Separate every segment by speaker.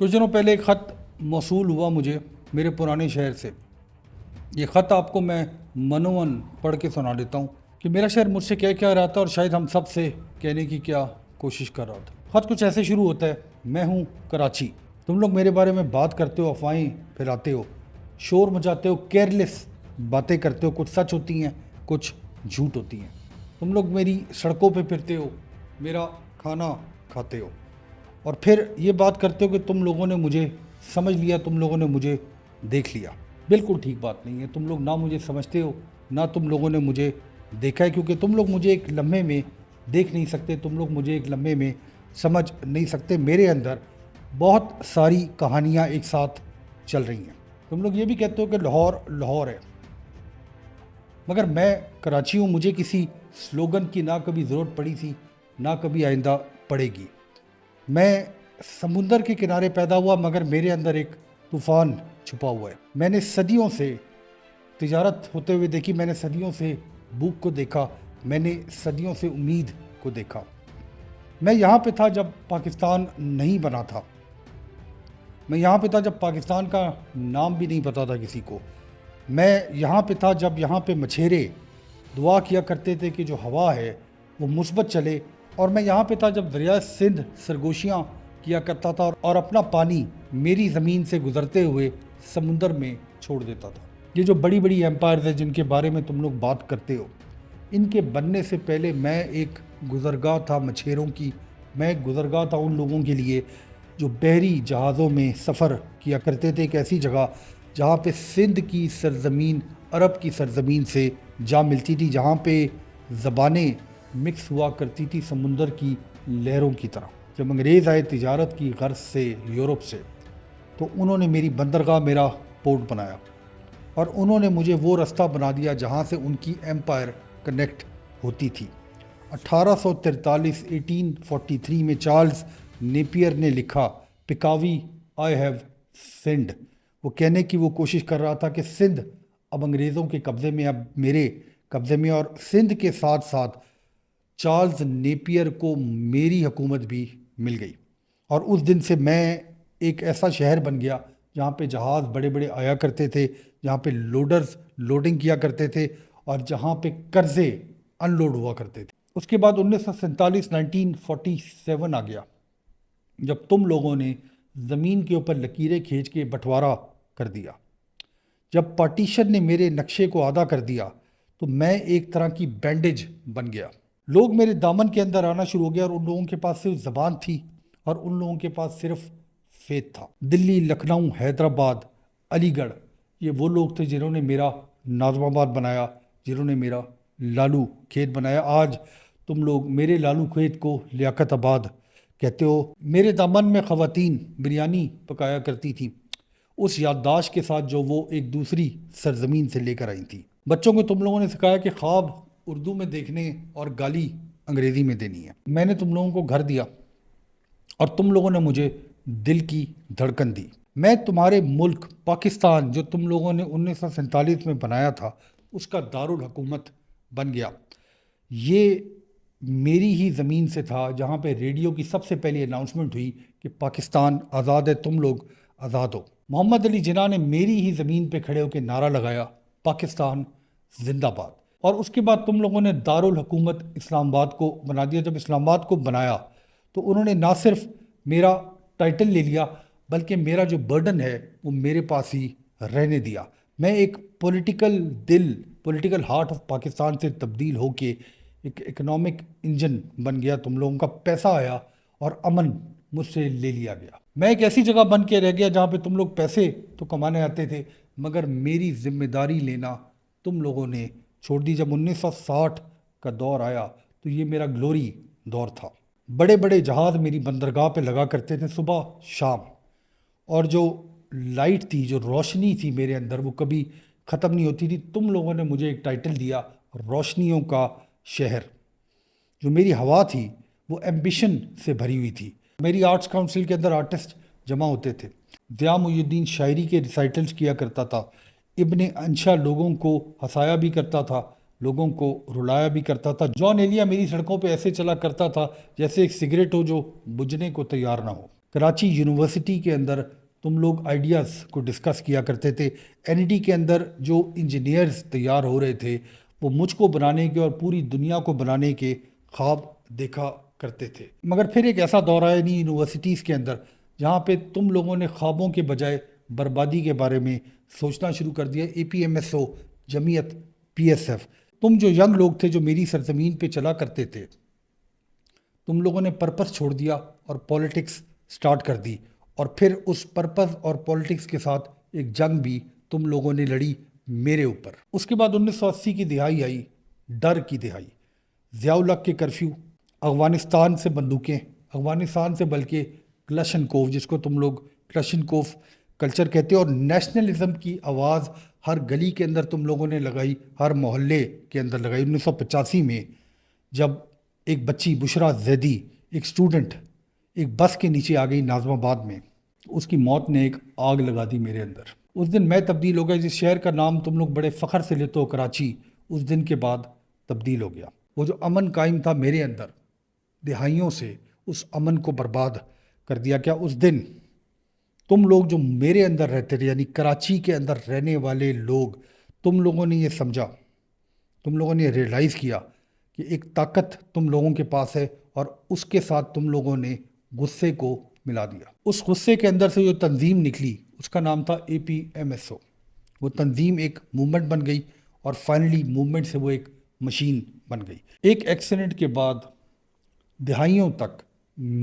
Speaker 1: کچھ دنوں پہلے ایک خط موصول ہوا مجھے میرے پرانے شہر سے۔ یہ خط آپ کو میں منون پڑھ کے سنا دیتا ہوں کہ میرا شہر مجھ سے کیا رہا تھا اور شاید ہم سب سے کہنے کی کیا کوشش کر رہا تھا۔ خط کچھ ایسے شروع ہوتا ہے: میں ہوں کراچی، تم لوگ میرے بارے میں بات کرتے ہو، افواہیں پھیلاتے ہو، شور مچاتے ہو، کیئرلیس باتیں کرتے ہو، کچھ سچ ہوتی ہیں کچھ جھوٹ ہوتی ہیں۔ تم لوگ میری سڑکوں پہ پھرتے ہو، میرا کھانا کھاتے ہو، اور پھر یہ بات کرتے ہو کہ تم لوگوں نے مجھے سمجھ لیا، تم لوگوں نے مجھے دیکھ لیا۔ بالکل ٹھیک بات نہیں ہے۔ تم لوگ نہ مجھے سمجھتے ہو، نہ تم لوگوں نے مجھے دیکھا ہے، کیونکہ تم لوگ مجھے ایک لمحے میں دیکھ نہیں سکتے، تم لوگ مجھے ایک لمحے میں سمجھ نہیں سکتے۔ میرے اندر بہت ساری کہانیاں ایک ساتھ چل رہی ہیں۔ تم لوگ یہ بھی کہتے ہو کہ لاہور لاہور ہے، مگر میں کراچی ہوں۔ مجھے کسی سلوگن کی نہ کبھی ضرورت پڑی تھی، نہ کبھی آئندہ پڑے گی۔ میں سمندر کے کنارے پیدا ہوا، مگر میرے اندر ایک طوفان چھپا ہوا ہے۔ میں نے صدیوں سے تجارت ہوتے ہوئے دیکھی، میں نے صدیوں سے بھوک کو دیکھا، میں نے صدیوں سے امید کو دیکھا۔ میں یہاں پہ تھا جب پاکستان نہیں بنا تھا، میں یہاں پہ تھا جب پاکستان کا نام بھی نہیں پتا تھا کسی کو۔ میں یہاں پہ تھا جب یہاں پہ مچھیرے دعا کیا کرتے تھے کہ جو ہوا ہے وہ مثبت چلے، اور میں یہاں پہ تھا جب دریائے سندھ سرگوشیاں کیا کرتا تھا اور اپنا پانی میری زمین سے گزرتے ہوئے سمندر میں چھوڑ دیتا تھا۔ یہ جو بڑی بڑی ایمپائرز ہیں جن کے بارے میں تم لوگ بات کرتے ہو، ان کے بننے سے پہلے میں ایک گزرگاہ تھا مچھیروں کی، میں ایک گزرگاہ تھا ان لوگوں کے لیے جو بحری جہازوں میں سفر کیا کرتے تھے، ایک ایسی جگہ جہاں پہ سندھ کی سرزمین عرب کی سرزمین سے جا ملتی تھی، جہاں پہ زبانیں مکس ہوا کرتی تھی سمندر کی لہروں کی طرح۔ جب انگریز آئے تجارت کی غرض سے یورپ سے، تو انہوں نے میری بندرگاہ، میرا پورٹ بنایا، اور انہوں نے مجھے وہ رستہ بنا دیا جہاں سے ان کی ایمپائر کنیکٹ ہوتی تھی۔ 1843 میں چارلز نیپیئر نے لکھا پکاوی آئی ہیو سندھ۔ وہ کہنے کی وہ کوشش کر رہا تھا کہ سندھ اب انگریزوں کے قبضے میں، اب میرے قبضے میں، اور سندھ کے ساتھ ساتھ چارلز نیپیئر کو میری حکومت بھی مل گئی۔ اور اس دن سے میں ایک ایسا شہر بن گیا جہاں پہ جہاز بڑے بڑے آیا کرتے تھے، جہاں پہ لوڈرز لوڈنگ کیا کرتے تھے، اور جہاں پہ قرضے ان لوڈ ہوا کرتے تھے۔ اس کے بعد 1947 آ گیا، جب تم لوگوں نے زمین کے اوپر لکیریں کھینچ کے بٹوارا کر دیا۔ جب پارٹیشن نے میرے نقشے کو آدھا کر دیا تو میں ایک طرح کی بینڈیج بن گیا۔ لوگ میرے دامن کے اندر آنا شروع ہو گیا، اور ان لوگوں کے پاس صرف زبان تھی، اور ان لوگوں کے پاس صرف فیت تھا۔ دلی، لکھنؤ، حیدرآباد، علی گڑھ، یہ وہ لوگ تھے جنہوں نے میرا ناظم آباد بنایا، جنہوں نے میرا لالو کھیت بنایا۔ آج تم لوگ میرے لالو کھیت کو لیاقت آباد کہتے ہو۔ میرے دامن میں خواتین بریانی پکایا کرتی تھیں، اس یادداشت کے ساتھ جو وہ ایک دوسری سرزمین سے لے کر آئی تھی۔ بچوں کو تم لوگوں نے سکھایا کہ خواب اردو میں دیکھنے اور گالی انگریزی میں دینی ہے۔ میں نے تم لوگوں کو گھر دیا، اور تم لوگوں نے مجھے دل کی دھڑکن دی۔ میں تمہارے ملک پاکستان، جو تم لوگوں نے 1947 میں بنایا تھا، اس کا دارالحکومت بن گیا۔ یہ میری ہی زمین سے تھا جہاں پہ ریڈیو کی سب سے پہلی اناؤنسمنٹ ہوئی کہ پاکستان آزاد ہے، تم لوگ آزاد ہو۔ محمد علی جناح نے میری ہی زمین پہ کھڑے ہو کے نعرہ لگایا پاکستان زندہ باد۔ اور اس کے بعد تم لوگوں نے دارالحکومت اسلام آباد کو بنا دیا۔ جب اسلام آباد کو بنایا تو انہوں نے نہ صرف میرا ٹائٹل لے لیا، بلکہ میرا جو برڈن ہے وہ میرے پاس ہی رہنے دیا۔ میں ایک پولیٹیکل ہارٹ آف پاکستان سے تبدیل ہو کے ایک اکنامک انجن بن گیا۔ تم لوگوں کا پیسہ آیا اور امن مجھ سے لے لیا گیا۔ میں ایک ایسی جگہ بن کے رہ گیا جہاں پہ تم لوگ پیسے تو کمانے آتے تھے، مگر میری ذمہ داری لینا تم لوگوں نے چھوڑ دی۔ جب 1960 کا دور آیا تو یہ میرا گلوری دور تھا۔ بڑے بڑے جہاز میری بندرگاہ پہ لگا کرتے تھے صبح شام، اور جو لائٹ تھی، جو روشنی تھی میرے اندر، وہ کبھی ختم نہیں ہوتی تھی۔ تم لوگوں نے مجھے ایک ٹائٹل دیا، روشنیوں کا شہر۔ جو میری ہوا تھی وہ ایمبیشن سے بھری ہوئی تھی۔ میری آرٹس کاؤنسل کے اندر آرٹسٹ جمع ہوتے تھے۔ ضیاء محی الدین شاعری کے ریسائٹلز کیا کرتا تھا۔ ابن انشا لوگوں کو ہنسایا بھی کرتا تھا، لوگوں کو رلایا بھی کرتا تھا۔ جان ایلیا میری سڑکوں پہ ایسے چلا کرتا تھا جیسے ایک سگریٹ ہو جو بجھنے کو تیار نہ ہو۔ کراچی یونیورسٹی کے اندر تم لوگ آئیڈیاز کو ڈسکس کیا کرتے تھے. این ای ٹی کے اندر جو انجینئرز تیار ہو رہے تھے وہ مجھ کو بنانے کے اور پوری دنیا کو بنانے کے خواب دیکھا کرتے تھے. مگر پھر ایک ایسا دور آیا انہی یونیورسٹیز کے اندر جہاں پہ تم لوگوں نے خوابوں کے بجائے بربادی کے بارے میں سوچنا شروع کر دیا. اے پی ایم ایس او, جمعیت پی ایس ایف, تم جو ینگ لوگ تھے جو میری سرزمین پہ چلا کرتے تھے, تم لوگوں نے پرپس چھوڑ دیا اور پولیٹکس سٹارٹ کر دی. اور پھر اس پرپس اور پولیٹکس کے ساتھ ایک جنگ بھی تم لوگوں نے لڑی میرے اوپر. اس کے بعد 1980 کی دہائی آئی, ڈر کی دہائی, ضیاء الحق کے کرفیو, افغانستان سے بندوقیں, افغانستان سے بلکہ کلشنکوف, جس کو تم لوگ کلشنکوف کلچر کہتے ہو, اور نیشنلزم کی آواز ہر گلی کے اندر تم لوگوں نے لگائی, ہر محلے کے اندر لگائی. 1985 میں جب ایک بچی بشرا زیدی, ایک اسٹوڈنٹ, ایک بس کے نیچے آ گئی ناظم آباد میں, اس کی موت نے ایک آگ لگا دی میرے اندر. اس دن میں تبدیل ہو گیا. جس شہر کا نام تم لوگ بڑے فخر سے لیتے ہو کراچی, اس دن کے بعد تبدیل ہو گیا. وہ جو امن قائم تھا میرے اندر دہائیوں سے, اس امن کو برباد کر دیا. کیا اس دن تم لوگ جو میرے اندر رہتے تھے, یعنی کراچی کے اندر رہنے والے لوگ, تم لوگوں نے یہ سمجھا, تم لوگوں نے ریئلائز کیا کہ ایک طاقت تم لوگوں کے پاس ہے, اور اس کے ساتھ تم لوگوں نے غصے کو ملا دیا. اس غصے کے اندر سے جو تنظیم نکلی اس کا نام تھا اے پی ایم ایس او. وہ تنظیم ایک موومنٹ بن گئی اور فائنلی موومنٹ سے وہ ایک مشین بن گئی. ایک ایکسیڈنٹ کے بعد دہائیوں تک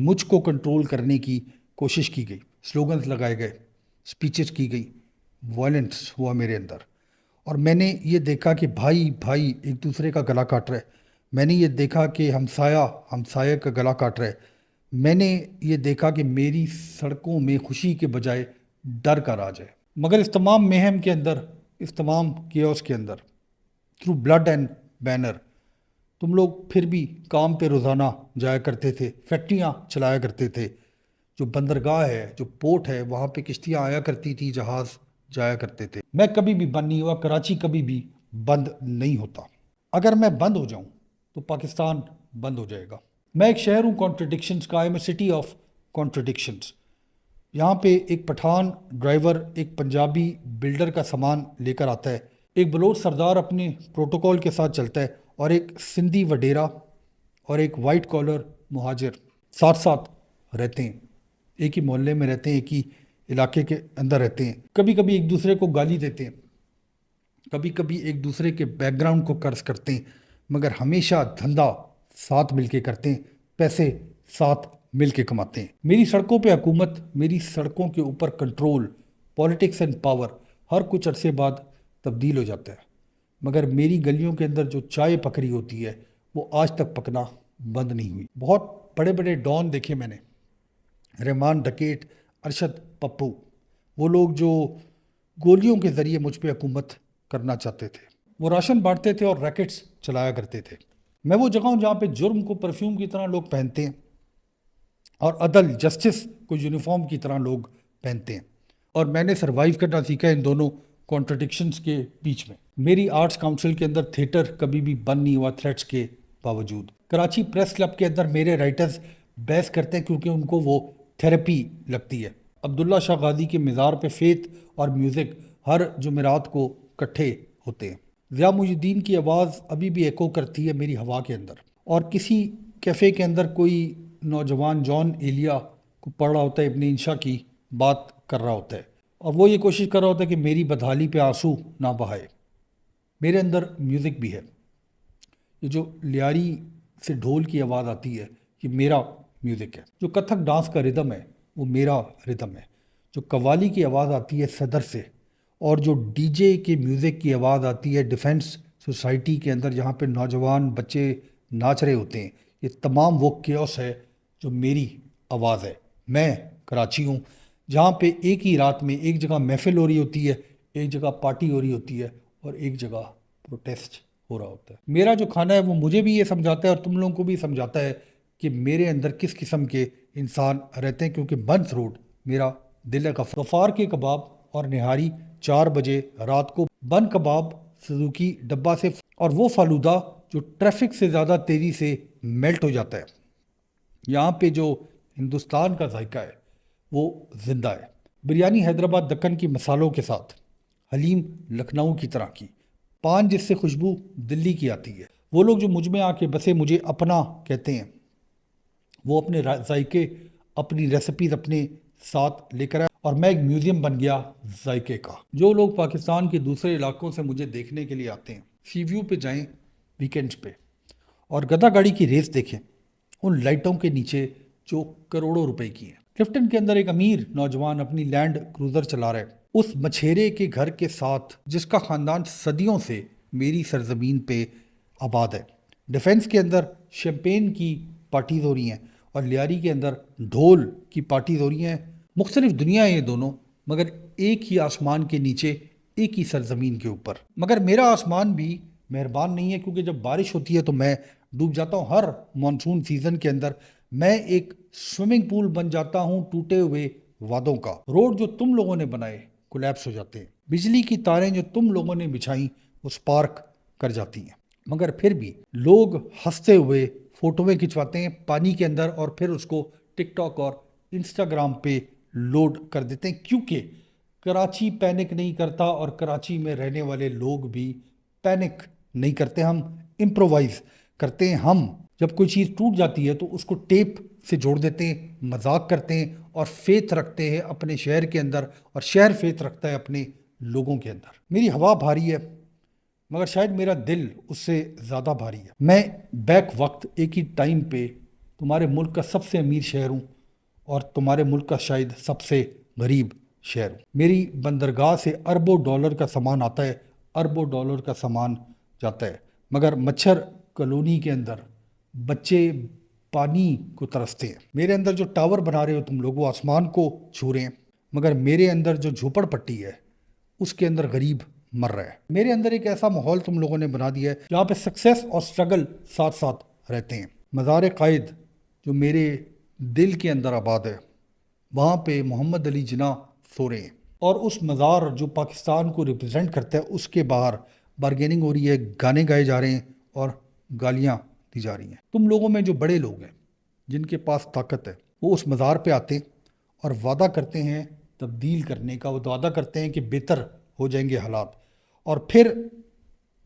Speaker 1: مجھ کو کنٹرول کرنے کی کوشش کی گئی, سلوگنز لگائے گئے, سپیچز کی گئی, وائلنس ہوا میرے اندر, اور میں نے یہ دیکھا کہ بھائی بھائی ایک دوسرے کا گلا کاٹ رہا ہے. میں نے یہ دیکھا کہ ہمسایہ کا گلا کاٹ رہا ہے. میں نے یہ دیکھا کہ میری سڑکوں میں خوشی کے بجائے ڈر کا راج ہے. مگر اس تمام مہم کے اندر, اس تمام کیوس کے اندر, تھرو بلڈ اینڈ بینر, تم لوگ پھر بھی کام پہ روزانہ جایا کرتے تھے, فیکٹریاں چلایا کرتے تھے. جو بندرگاہ ہے, جو پورٹ ہے, وہاں پہ کشتیاں آیا کرتی تھی, جہاز جایا کرتے تھے. میں کبھی بھی بند نہیں ہوا, کراچی کبھی بھی بند نہیں ہوتا. اگر میں بند ہو جاؤں تو پاکستان بند ہو جائے گا. میں ایک شہر ہوں کانٹرڈکشنز کا, I am a city of contradictions. یہاں پہ ایک پٹھان ڈرائیور ایک پنجابی بلڈر کا سامان لے کر آتا ہے, ایک بلوچ سردار اپنے پروٹوکول کے ساتھ چلتا ہے, اور ایک سندھی وڈیرا اور ایک وائٹ کالر مہاجر ساتھ ساتھ رہتے ہیں, ایک ہی محلے میں رہتے ہیں, ایک ہی علاقے کے اندر رہتے ہیں. کبھی کبھی ایک دوسرے کو گالی دیتے ہیں, کبھی کبھی ایک دوسرے کے بیک گراؤنڈ کو قرض کرتے ہیں, مگر ہمیشہ دھندا ساتھ مل کے کرتے ہیں, پیسے ساتھ مل کے کماتے ہیں. میری سڑکوں پہ حکومت, میری سڑکوں کے اوپر کنٹرول, پولیٹکس اینڈ پاور ہر کچھ عرصے بعد تبدیل ہو جاتا ہے. مگر میری گلیوں کے اندر جو چائے پک رہی ہوتی ہے وہ آج تک پکنا بند نہیں ہوئی. بہت بڑے بڑے ڈان دیکھے میں نے, رحمان ڈکیٹ, ارشد پپو, وہ لوگ جو گولیوں کے ذریعے مجھ پہ حکومت کرنا چاہتے تھے. وہ راشن بانٹتے تھے اور ریکٹس چلایا کرتے تھے. میں وہ جگہ ہوں جہاں پہ جرم کو پرفیوم کی طرح لوگ پہنتے ہیں, اور عدل جسٹس کو یونیفارم کی طرح لوگ پہنتے ہیں. اور میں نے سروائیو کرنا سیکھا ان دونوں کانٹرڈکشنز کے بیچ میں. میری آرٹس کاؤنسل کے اندر تھیٹر کبھی بھی بند نہیں ہوا تھریٹس کے باوجود. کراچی پریس کلب کے اندر میرے رائٹرز بحث کرتے ہیں کیونکہ ان کو وہ تھیراپی لگتی ہے. عبداللہ شاہ غازی کے مزار پہ فیتھ اور میوزک ہر جمعرات کو اکٹھے ہوتے ہیں. ضیاء محی الدین کی آواز ابھی بھی ایکو کرتی ہے میری ہوا کے اندر. اور کسی کیفے کے اندر کوئی نوجوان جان ایلیا کو پڑھ رہا ہوتا ہے, ابن انشا کی بات کر رہا ہوتا ہے, اور وہ یہ کوشش کر رہا ہوتا ہے کہ میری بدحالی پہ آنسو نہ بہائے. میرے اندر میوزک بھی ہے. یہ جو لیاری سے ڈھول کی آواز آتی ہے یہ میرا میوزک ہے. جو کتھک ڈانس کا ردم ہے وہ میرا ردم ہے. جو قوالی کی آواز آتی ہے صدر سے, اور جو ڈی جے کے میوزک کی آواز آتی ہے ڈیفینس سوسائٹی کے اندر جہاں پہ نوجوان بچے ناچ رہے ہوتے ہیں, یہ تمام وہ کیوس ہے جو میری آواز ہے. میں کراچی ہوں جہاں پہ ایک ہی رات میں ایک جگہ محفل ہو رہی ہوتی ہے, ایک جگہ پارٹی ہو رہی ہوتی ہے, اور ایک جگہ پروٹیسٹ ہو رہا ہوتا ہے. میرا جو کھانا ہے وہ مجھے بھی یہ سمجھاتا ہے اور تم لوگوں کو بھی سمجھاتا ہے کہ میرے اندر کس قسم کے انسان رہتے ہیں, کیونکہ بنس روڈ میرا دل ہے. غفار کے کباب اور نہاری 4 بجے رات کو, بن کباب سزوکی ڈبہ سے, اور وہ فالودہ جو ٹریفک سے زیادہ تیزی سے میلٹ ہو جاتا ہے. یہاں پہ جو ہندوستان کا ذائقہ ہے, وہ زندہ ہے۔ بریانی حیدرآباد دکن کی مسالوں کے ساتھ، حلیم لکھنؤ کی طرح کی، پان جس سے خوشبو دلی کی آتی ہے۔ وہ لوگ جو مجھ میں آ کے بسے مجھے اپنا کہتے ہیں، وہ اپنے ذائقے، اپنی ریسپیز اپنے ساتھ لے کر آئے اور میں ایک میوزیم بن گیا ذائقے کا۔ جو لوگ پاکستان کے دوسرے علاقوں سے مجھے دیکھنے کے لیے آتے ہیں، سی ویو پہ جائیں ویکینڈز پہ اور گدا گاڑی کی ریس دیکھیں ان لائٹوں کے نیچے جو کروڑوں روپے کی ہیں۔ کلفٹن کے اندر ایک امیر نوجوان اپنی لینڈ کروزر چلا رہے، اس مچھیرے کے گھر کے ساتھ جس کا خاندان صدیوں سے میری سرزمین پہ آباد ہے۔ ڈیفنس کے اندر شیمپین کی پارٹیز ہو رہی ہیں اور لیاری کے اندر ڈھول کی پارٹیز ہو رہی ہیں۔ مختلف دنیا ہیں یہ دونوں، مگر ایک ہی آسمان کے نیچے، ایک ہی سرزمین کے اوپر۔ مگر میرا آسمان بھی مہربان نہیں ہے، کیونکہ جب بارش ہوتی ہے تو میں ڈوب جاتا ہوں۔ ہر مانسون سیزن کے اندر میں ایک سوئمنگ پول بن جاتا ہوں ٹوٹے ہوئے وعدوں کا۔ روڈ جو تم لوگوں نے بنائے کولیپس ہو جاتے ہیں، بجلی کی تاریں جو تم لوگوں نے بچھائیں وہ سپارک کر جاتی ہیں، مگر پھر بھی لوگ ہنستے ہوئے فوٹویں کھنچواتے ہیں پانی کے اندر اور پھر اس کو ٹک ٹاک اور انسٹاگرام پہ لوڈ کر دیتے ہیں، کیونکہ کراچی پینک نہیں کرتا اور کراچی میں رہنے والے لوگ بھی پینک نہیں کرتے۔ ہم امپرووائز کرتے ہیں۔ ہم جب کوئی چیز ٹوٹ جاتی ہے تو اس کو ٹیپ سے جوڑ دیتے ہیں، مذاق کرتے ہیں اور فیتھ رکھتے ہیں اپنے شہر کے اندر، اور شہر فیتھ رکھتا ہے اپنے لوگوں کے اندر۔ میری ہوا بھاری ہے مگر شاید میرا دل اس سے زیادہ بھاری ہے۔ میں بیک وقت ایک ہی ٹائم پہ تمہارے ملک کا سب سے امیر شہر ہوں اور تمہارے ملک کا شاید سب سے غریب شہر ہوں۔ میری بندرگاہ سے اربوں ڈالر کا سامان آتا ہے، اربوں ڈالر کا سامان جاتا ہے، مگر مچھر کالونی کے اندر بچے پانی کو ترستے ہیں۔ میرے اندر جو ٹاور بنا رہے ہو تم لوگ وہ آسمان کو چھو رہے ہیں، مگر میرے اندر جو جھوپڑ پٹی ہے اس کے اندر غریب مر رہا ہے۔ میرے اندر ایک ایسا ماحول تم لوگوں نے بنا دیا ہے جہاں پہ سکسیس اور سٹرگل ساتھ ساتھ رہتے ہیں۔ مزار قائد جو میرے دل کے اندر آباد ہے، وہاں پہ محمد علی جناح سو رہے ہیں، اور اس مزار جو پاکستان کو ریپرزینٹ کرتا ہے اس کے باہر بارگیننگ ہو رہی ہے، گانے گائے جا رہے ہیں اور گالیاں دی جا رہی ہیں۔ تم لوگوں میں جو بڑے لوگ ہیں جن کے پاس طاقت ہے وہ اس مزار پہ آتے ہیں اور وعدہ کرتے ہیں تبدیل کرنے کا، وہ وعدہ کرتے ہیں کہ بہتر ہو جائیں گے حالات، اور پھر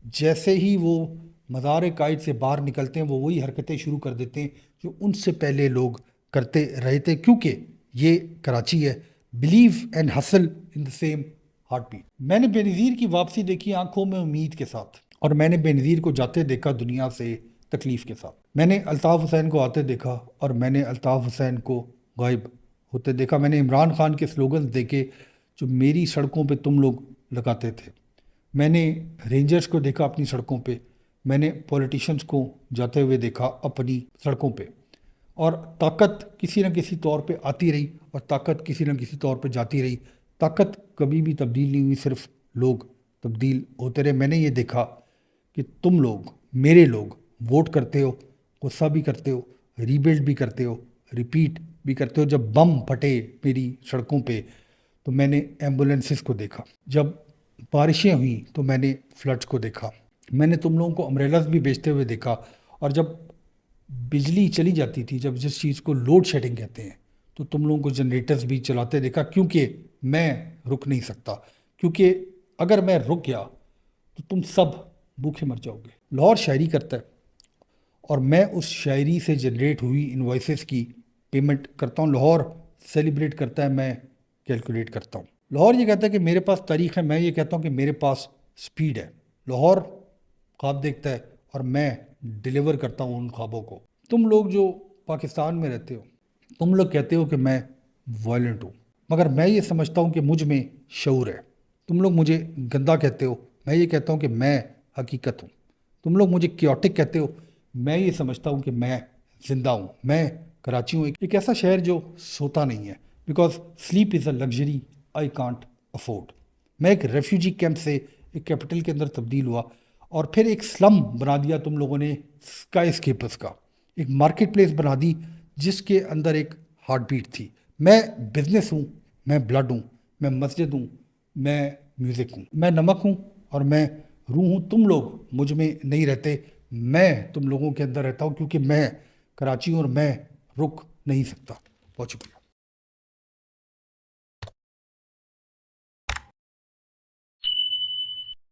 Speaker 1: جیسے ہی وہ مزار قائد سے باہر نکلتے ہیں وہ وہی حرکتیں شروع کر دیتے ہیں جو ان سے پہلے لوگ کرتے رہے تھے، کیونکہ یہ کراچی ہے۔ Believe and hassle in the same heart beat. میں نے بے نظیر کی واپسی دیکھی آنکھوں میں امید کے ساتھ، اور میں نے بے نظیر کو جاتے دیکھا دنیا سے تکلیف کے ساتھ۔ میں نے الطاف حسین کو آتے دیکھا اور میں نے الطاف حسین کو غائب ہوتے دیکھا۔ میں نے عمران خان کے سلوگنز دیکھے جو میری سڑکوں پہ تم لوگ لگاتے تھے۔ میں نے رینجرز کو دیکھا اپنی سڑکوں پہ، میں نے پولیٹیشنز کو جاتے ہوئے دیکھا اپنی سڑکوں پہ، اور طاقت کسی نہ کسی طور پہ آتی رہی اور طاقت کسی نہ کسی طور پہ جاتی رہی۔ طاقت کبھی بھی تبدیل نہیں ہوئی، صرف لوگ تبدیل ہوتے رہے۔ میں نے یہ دیکھا کہ تم لوگ، میرے لوگ، ووٹ کرتے ہو، غصہ بھی کرتے ہو، ریبلڈ بھی کرتے ہو، ریپیٹ بھی کرتے ہو۔ جب بم پھٹے میری سڑکوں پہ تو میں نے ایمبولینسز کو دیکھا، جب بارشیں ہوئیں تو میں نے فلڈز کو دیکھا، میں نے تم لوگوں کو امبریلاز بھی بیچتے ہوئے دیکھا، اور جب بجلی چلی جاتی تھی، جب جس چیز کو لوڈ شیڈنگ کہتے ہیں، تو تم لوگوں کو جنریٹرز بھی چلاتے دیکھا، کیونکہ میں رک نہیں سکتا، کیونکہ اگر میں رک گیا تو تم سب بھوکے مر جاؤ گے۔ لاہور شاعری کرتا ہے اور میں اس شاعری سے جنریٹ ہوئی انوائسز کی پیمنٹ کرتا ہوں۔ لاہور سیلیبریٹ کرتا ہے، میں کیلکولیٹ کرتا ہوں۔ لاہور یہ کہتا ہے کہ میرے پاس تاریخ ہے، میں یہ کہتا ہوں کہ میرے پاس سپیڈ ہے۔ لاہور خواب دیکھتا ہے اور میں ڈیلیور کرتا ہوں ان خوابوں کو۔ تم لوگ جو پاکستان میں رہتے ہو، تم لوگ کہتے ہو کہ میں وائلنٹ ہوں، مگر میں یہ سمجھتا ہوں کہ مجھ میں شعور ہے۔ تم لوگ مجھے گندا کہتے ہو، میں یہ کہتا ہوں کہ میں حقیقت ہوں۔ تم لوگ مجھے کیوٹک کہتے ہو، میں یہ سمجھتا ہوں کہ میں زندہ ہوں۔ میں کراچی ہوں، ایک ایسا شہر جو سوتا نہیں ہے، because sleep is a luxury I can't afford. میں ایک ریفیوجی کیمپ سے ایک کیپٹل کے اندر تبدیل ہوا، اور پھر ایک سلم بنا دیا تم لوگوں نے اسکائی اسکیپرز کا، ایک مارکیٹ پلیس بنا دی جس کے اندر ایک ہارٹ بیٹ تھی۔ میں بزنس ہوں، میں بلڈ ہوں، میں مسجد ہوں، میں میوزک ہوں، میں نمک ہوں اور میں روح ہوں۔ تم لوگ مجھ میں نہیں رہتے، میں تم لوگوں کے اندر رہتا ہوں، کیونکہ میں کراچی ہوں اور میں رک نہیں سکتا۔ بہت شکریہ۔